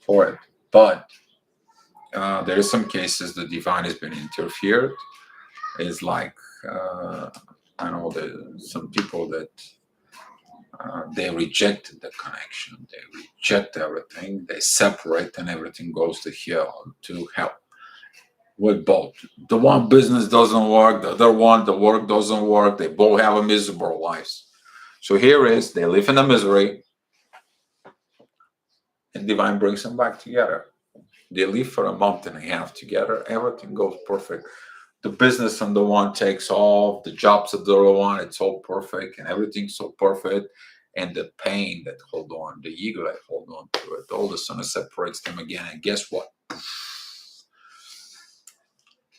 for it. But there is some cases the divine has been interfered. It's like I know some people that they rejected the connection. They reject everything. They separate, and everything goes to hell. With both. The one business doesn't work. The other one, the work doesn't work. They both have a miserable lives. So here is they live in the misery, and divine brings them back together. They live for a month and a half together. Everything goes perfect. The business on the one takes off. The jobs of the other one, it's all perfect, and everything's so perfect. And the pain that hold on, the ego that hold on to it, all of a sudden separates them again. And guess what?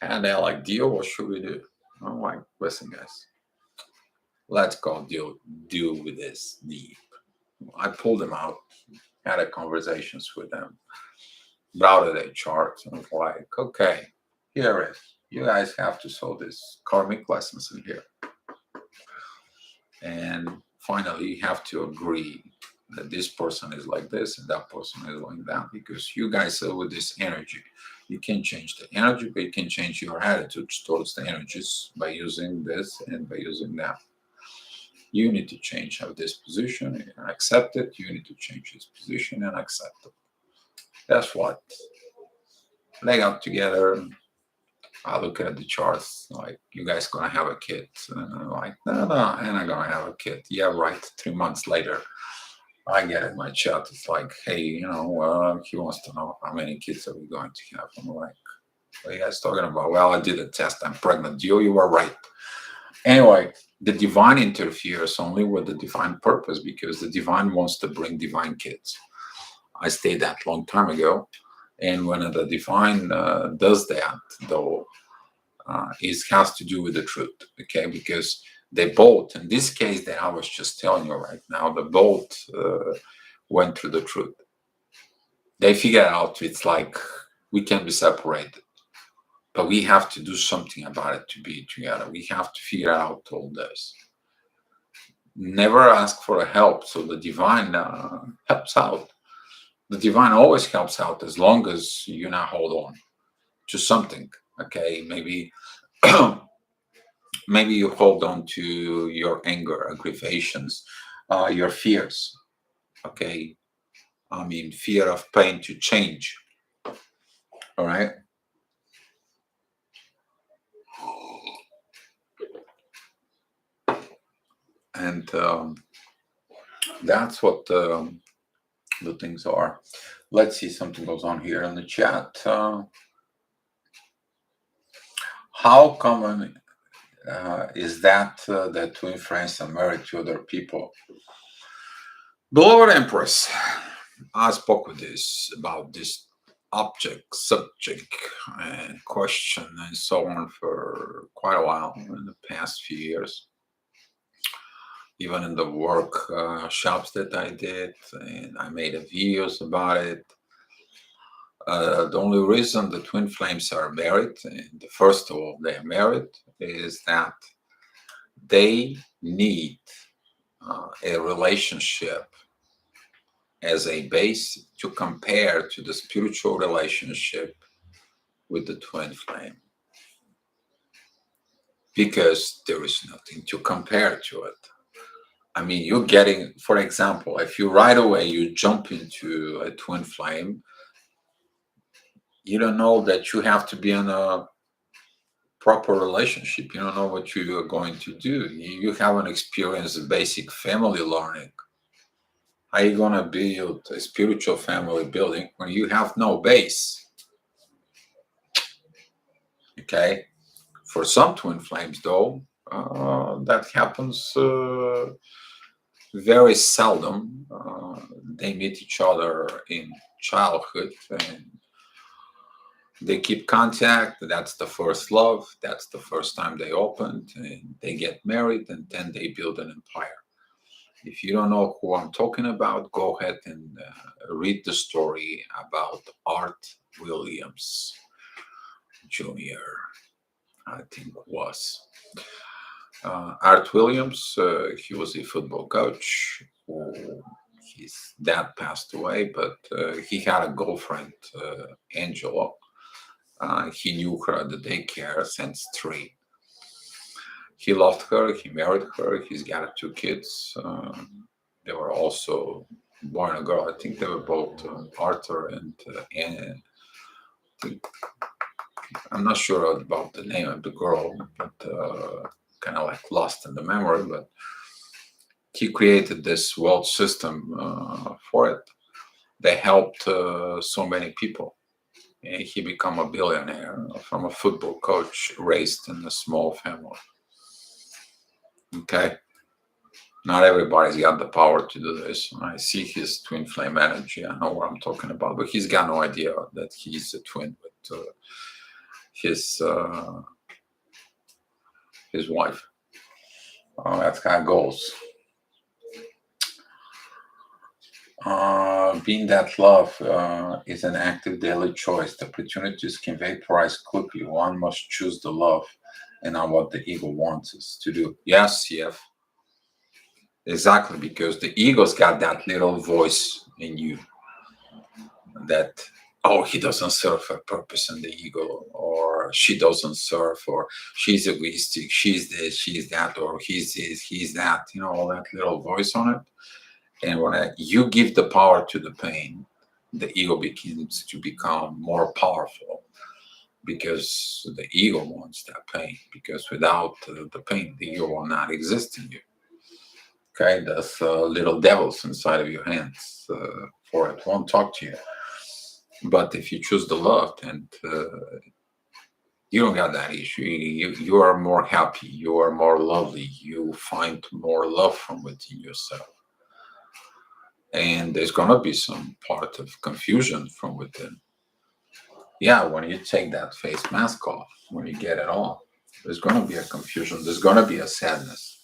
And they're like, deal, what should we do? I'm like, listen, guys, let's go deal with this deep. I pulled them out, had a conversations with them, routed a chart, and I was like, okay, here it is. You guys have to solve this karmic lessons in here. And finally, you have to agree that this person is like this and that person is like that, because you guys are with this energy. You can change the energy, but you can change your attitudes towards the energies by using this and by using that. You need to change our disposition and accept it. You need to change his position and accept it. That's what. Lay out together. I look at the charts, like, you guys gonna have a kid. And I'm like, no, no, I'm not gonna have a kid. Yeah, right. 3 months later, I get in my chat. It's like, hey, he wants to know how many kids are we going to have. I'm like, what are you guys talking about? Well, I did a test. I'm pregnant. You were right. Anyway, the divine interferes only with the divine purpose, because the divine wants to bring divine kids. I stated that long time ago. And when the divine does that, though, it has to do with the truth, okay? Because they both, in this case that I was just telling you right now, they both went through the truth. They figured out it's like we can be separated, but we have to do something about it to be together. We have to figure out all this. Never ask for help, so the divine helps out. The divine always helps out as long as you not hold on to something. Okay, maybe maybe you hold on to your anger, aggravations, your fears. Okay, I mean, fear of pain to change. All right, and that's what the things are. Let's see, something goes on here in the chat. How common is that that twin friends are married to other people? Beloved Empress, I spoke with this about this object, subject, and question, and so on for quite a while in the past few years. Even in the workshops that I did, and I made videos about it. The only reason the twin flames are married, and first of all, they're married, is that they need a relationship as a base to compare to the spiritual relationship with the twin flame, because there is nothing to compare to it. I mean, you're getting, for example, if you right away you jump into a twin flame, you don't know that you have to be in a proper relationship. You don't know what you are going to do. You haven't experienced basic family learning. How are you going to build a spiritual family building when you have no base? Okay. For some twin flames, though, that happens very seldom. They meet each other in childhood and they keep contact. That's the first love. That's the first time they opened, and they get married, and then they build an empire. If you don't know who I'm talking about, go ahead and read the story about Art Williams Jr., I think it was. Art Williams, he was a football coach. His dad passed away, but he had a girlfriend, Angela. He knew her at the daycare since 3. He loved her. He married her. He's got 2 kids. They were also boy and a girl. I think they were both Arthur and Anne. I'm not sure about the name of the girl, but kind of like lost in the memory. But he created this world system for it. They helped so many people. And he became a billionaire from a football coach raised in a small family. Okay. Not everybody's got the power to do this. I see his twin flame energy. I know what I'm talking about, but he's got no idea that he's a twin with his wife. That's how it goes. Being that love is an active daily choice. The opportunities can vaporize quickly. One must choose the love and not what the ego wants us to do. Yes, Exactly, because the ego's got that little voice in you that, oh, he doesn't serve a purpose in the ego, or she doesn't serve, or she's egoistic, she's this, she's that, or he's this, he's that, all that little voice on it. And when you give the power to the pain, the ego begins to become more powerful, because the ego wants that pain, because without the pain, the ego will not exist in you. Okay, there's little devils inside of your hands for it. Won't talk to you. But if you choose the love, and you don't got that issue. You are more happy. You are more lovely. You find more love from within yourself. And there's gonna be some part of confusion from within. Yeah, when you take that face mask off, when you get it off, there's gonna be a confusion. There's gonna be a sadness.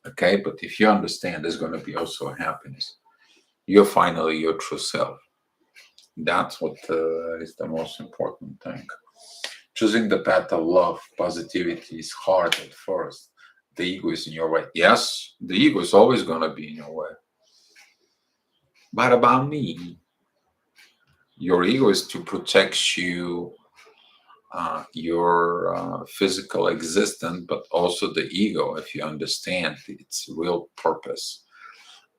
Okay, but if you understand, there's gonna be also a happiness. You're finally your true self. That's what is the most important thing. Choosing the path of love, positivity is hard at first. The ego is in your way. Yes, the ego is always going to be in your way. But about me, your ego is to protect you, your physical existence, but also the ego, if you understand its real purpose,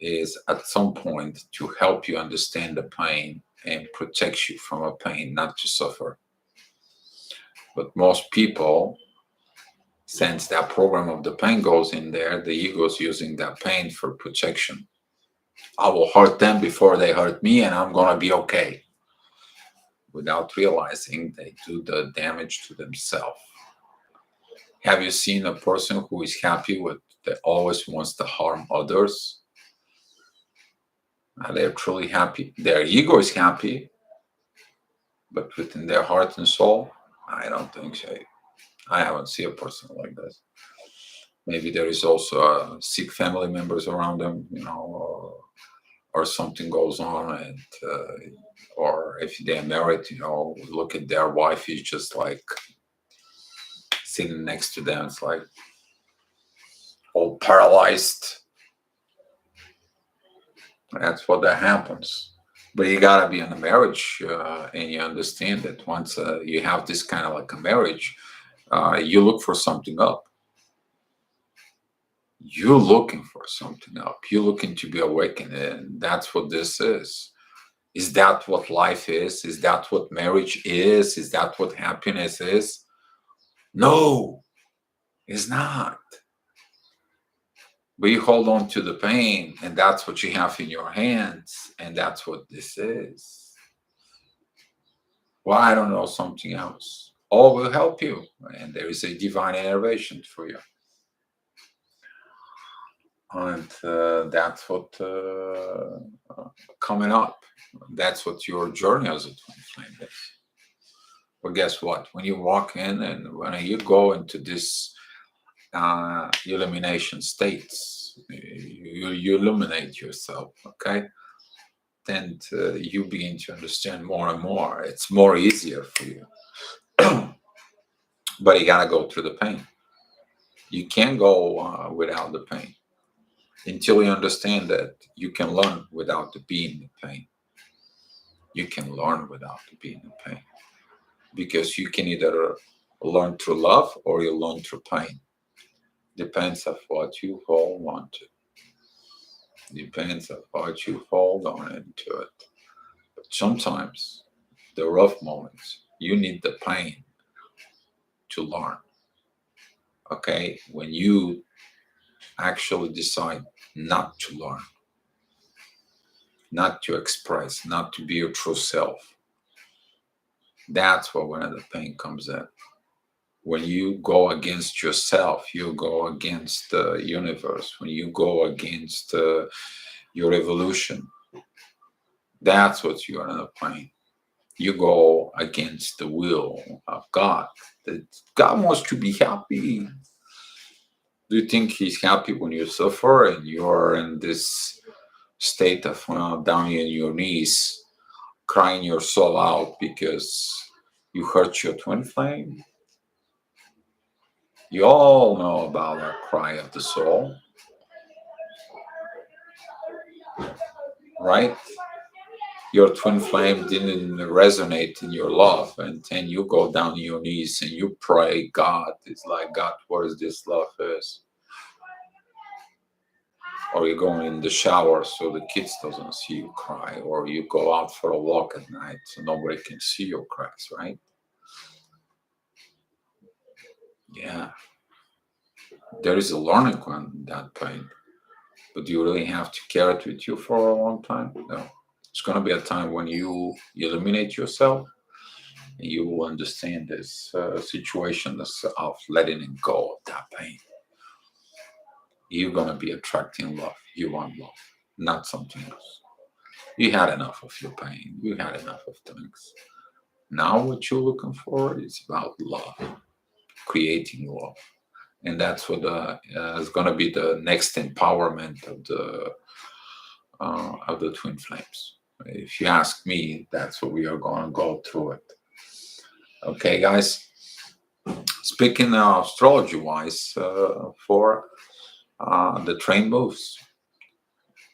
is at some point to help you understand the pain and protect you from a pain, not to suffer. But most people, since that program of the pain goes in there, the ego is using that pain for protection. I will hurt them before they hurt me, and I'm going to be okay. Without realizing they do the damage to themselves. Have you seen a person who is happy with that always wants to harm others? Are they truly happy? Their ego is happy, but within their heart and soul, I don't think so. I haven't seen a person like this. Maybe there is also sick family members around them, or something goes on, and or if they're married, look at their wife, is just like sitting next to them. It's like all paralyzed. That's what that happens. But you gotta be in a marriage, and you understand that once you have this kind of like a marriage, you look for something up. You're looking for something up. You're looking to be awakened, and that's what this is. Is that what life is? Is that what marriage is? Is that what happiness is? No, it's not. But you hold on to the pain, and that's what you have in your hands, and that's what this is. Well, I don't know something else. All will help you, and there is a divine intervention for you. And that's what coming up. That's what your journey as a twin flame is. Well, guess what? When you walk in and when you go into this illumination states, you illuminate yourself, okay? Then you begin to understand more and more. It's more easier for you. But you gotta go through the pain. You can't go without the pain. Until you understand that you can learn without being in pain. You can learn without being in pain. Because you can either learn through love or you learn through pain. Depends on what you hold on to. Depends on what you hold on into it. But sometimes the rough moments, you need the pain to learn. Okay? When you actually decide not to learn, not to express, not to be your true self, that's where when the pain comes in. When you go against yourself, you go against the universe. When you go against your evolution, that's what you are in the pain. You go against the will of God. That God wants to be happy. Do you think He's happy when you suffer and you are in this state of down on your knees, crying your soul out because you hurt your twin flame? You all know about that cry of the soul. right? Your twin flame didn't resonate in your love, and then you go down on your knees and you pray, God. It's like, God, where is this love is? Or you go in the shower so the kids doesn't see you cry, or you go out for a walk at night so nobody can see your cries, right? Yeah, there is a learning curve in that pain, but do you really have to carry it with you for a long time? No. It's going to be a time when you eliminate yourself and you will understand this situation of letting it go of that pain. You're going to be attracting love. You want love, not something else. You had enough of your pain. You had enough of things. Now, what you're looking for is about love, creating love. And that's what is going to be the next empowerment of the twin flames. If you ask me, that's what we are going to go through it. Okay, guys. Speaking astrology wise, for the train moves.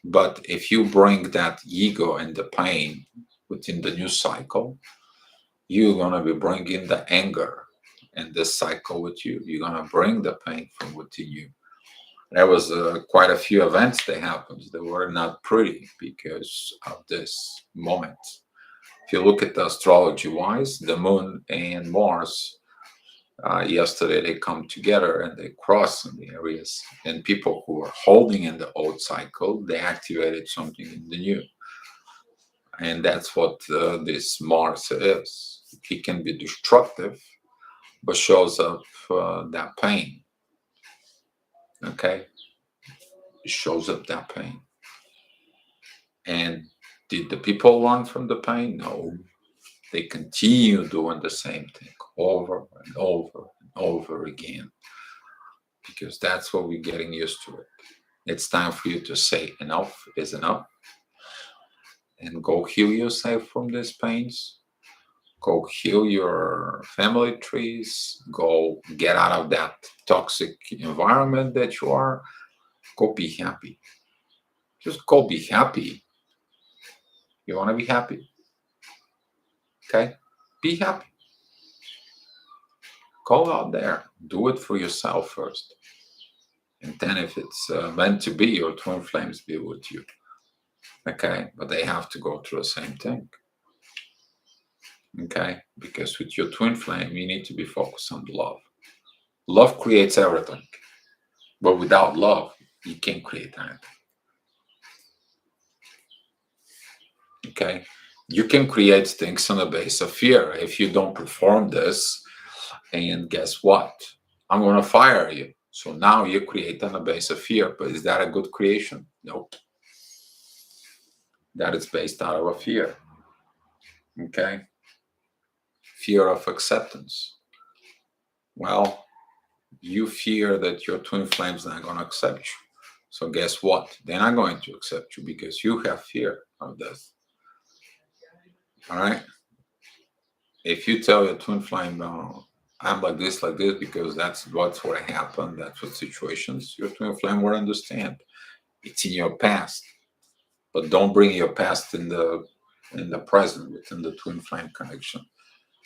But if you bring that ego and the pain within the new cycle, you're going to be bringing the anger and this cycle with you. You're going to bring the pain from within you. There was quite a few events that happened that were not pretty because of this moment. If you look at the astrology wise, the moon and Mars, yesterday they come together and they cross in the areas. And people who were holding in the old cycle, they activated something in the new. And that's what this Mars is. He can be destructive, but shows up that pain. Okay? It shows up that pain. And did the people run from the pain? No. They continue doing the same thing over and over and over again because that's what we're getting used to it. It's time for you to say enough is enough and go heal yourself from these pains. Go heal your family trees. Go get out of that toxic environment that you are. Go be happy. Just go be happy. You want to be happy? Okay? Be happy. Go out there. Do it for yourself first. And then if it's meant to be, your twin flames be with you. Okay? But they have to go through the same thing. Okay? Because with your twin flame, you need to be focused on love. Love creates everything. But without love, you can't create anything. Okay? You can create things on the base of fear. If you don't perform this, and guess what? I'm going to fire you. So now you create on the base of fear. But is that a good creation? Nope. That is based out of a fear. Okay? Fear of acceptance. Well, you fear that your twin flame's not going to accept you. So guess what? They're not going to accept you because you have fear of this. All right? If you tell your twin flame, I'm like this, because that's what's what happened, that's what situations, your twin flame will understand. It's in your past. But don't bring your past in the present within the twin flame connection.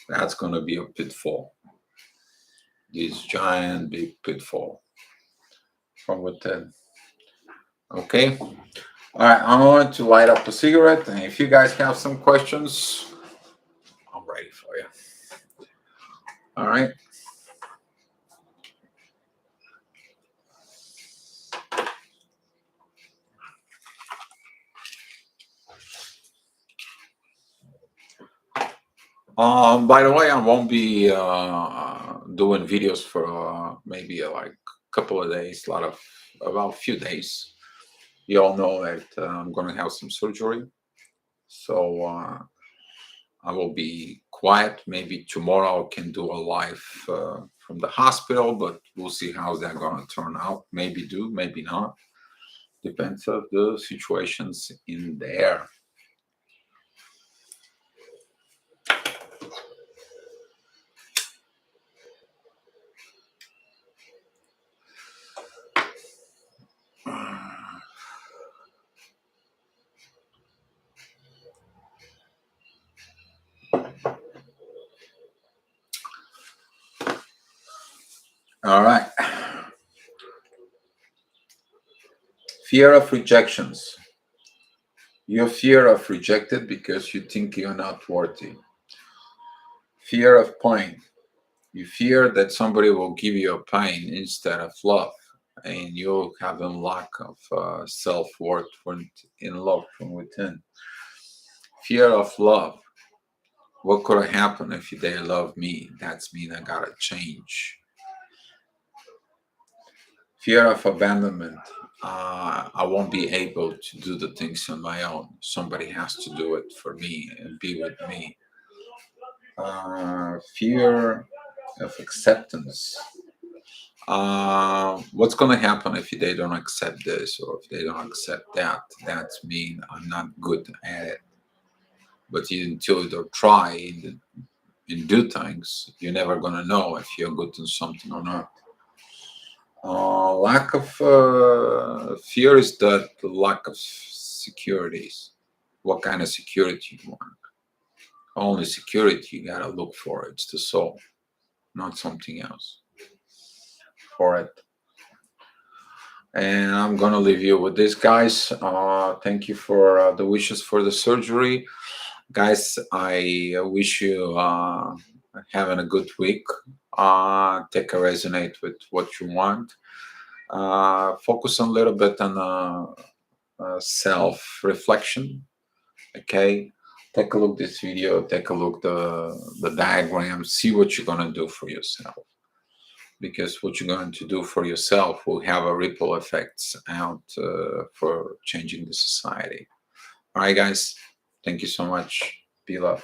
That's going to be a pitfall. This giant big pitfall from within. Okay. All right. I'm going to light up a cigarette, and if you guys have some questions, I'm ready for you. All right. By the way, I won't be doing videos for maybe like a couple of days, about a few days. You all know that I'm going to have some surgery, so I will be quiet. Maybe tomorrow I can do a live from the hospital, but we'll see how's that going to turn out. Maybe do, maybe not. Depends of the situations in there. All right. Fear of rejections. You fear of rejected because you think you're not worthy. Fear of pain. You fear that somebody will give you a pain instead of love, and you'll have a lack of self-worth in love from within. Fear of love. What could happen if they love me? That's mean I gotta change. Fear of abandonment. I won't be able to do the things on my own. Somebody has to do it for me and be with me. Fear of acceptance. What's going to happen if they don't accept this or if they don't accept that? That's mean I'm not good at it. But until you don't try and do things, you're never going to know if you're good in something or not. Lack of fear is the lack of securities. What kind of security you want? Only security you gotta look for. It's the soul, not something else. For it. And I'm gonna leave you with this, guys. Thank you for the wishes for the surgery, guys. I wish you having a good week. Take a resonate with what you want. Focus a little bit on self reflection. Okay, take a look this video. Take a look the diagram. See what you're gonna do for yourself, because what you're going to do for yourself will have a ripple effects out for changing the society. All right, guys. Thank you so much. Be love.